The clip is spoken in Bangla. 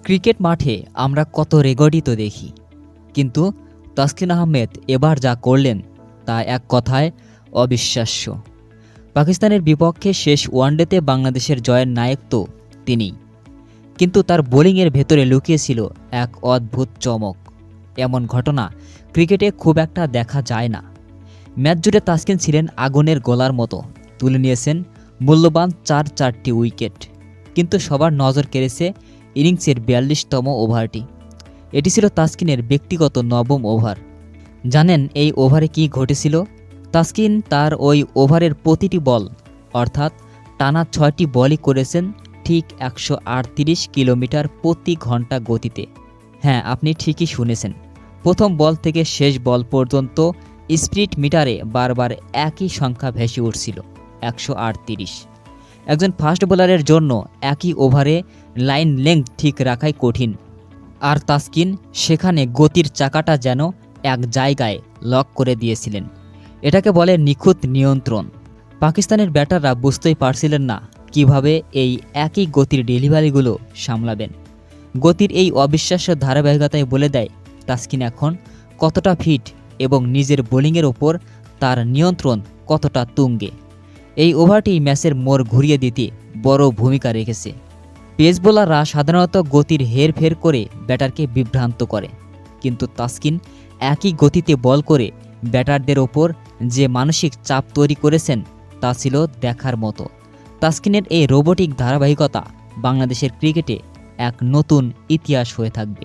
ক্রিকেট মাঠে আমরা কত রেকর্ডই তো দেখি, কিন্তু তাসকিন আহমেদ এবার যা করলেন তা এক কথায় অবিশ্বাস্য। পাকিস্তানের বিপক্ষে শেষ ওয়ানডেতে বাংলাদেশের জয়ের নায়ক তো তিনিই, কিন্তু তার বোলিংয়ের ভেতরে লুকিয়েছিল এক অদ্ভুত চমক। এমন ঘটনা ক্রিকেটে খুব একটা দেখা যায় না। ম্যাচ জুড়ে তাসকিন ছিলেন আগুনের গোলার মতো, তুলে নিয়েছেন মূল্যবান চারটি উইকেট। কিন্তু সবার নজর কেড়েছে ইনিংসের ৪২তম ওভারটি। এটি ছিল তাসকিনের ব্যক্তিগত নবম ওভার। জানেন এই ওভারে কি ঘটেছিল? তাসকিন তার ওই ওভারের প্রতিটি বল, অর্থাৎ টানা ৬টি বলই করেছেন ঠিক ১৩৮ কিলোমিটার প্রতি ঘন্টা গতিতে। হ্যাঁ, আপনি ঠিকই শুনেছেন, প্রথম বল থেকে শেষ বল পর্যন্ত স্পিড মিটারে বারবার একই সংখ্যা ভেসে উঠছিল, ১৩৮। একজন ফাস্ট বোলারের জন্য একই ওভারে লাইন লেংথ ঠিক রাখাই কঠিন, আর তাসকিন সেখানে গতির চাকাটা যেন এক জায়গায় লক করে দিয়েছিলেন। এটাকে বলে নিখুঁত নিয়ন্ত্রণ। পাকিস্তানের ব্যাটাররা বুঝতেই পারছিলেন না কিভাবে এই একই গতির ডেলিভারিগুলো সামলাবেন। গতির এই অবিশ্বাস্য ধারাবাহিকতায় বলে দেয় তাসকিন এখন কতটা ফিট এবং নিজের বোলিংয়ের ওপর তার নিয়ন্ত্রণ কতটা তুঙ্গে। এই ওভারটি ম্যাচের মোড় ঘুরিয়ে দিতে বড় ভূমিকা রেখেছে। পেস বোলাররা সাধারণত গতির হেরফের করে ব্যাটারকে বিভ্রান্ত করে, কিন্তু তাসকিন একই গতিতে বল করে ব্যাটারদের ওপর যে মানসিক চাপ তৈরি করেছেন তা ছিল দেখার মতো। তাসকিনের এই রোবোটিক ধারাবাহিকতা বাংলাদেশের ক্রিকেটে এক নতুন ইতিহাস হয়ে থাকবে।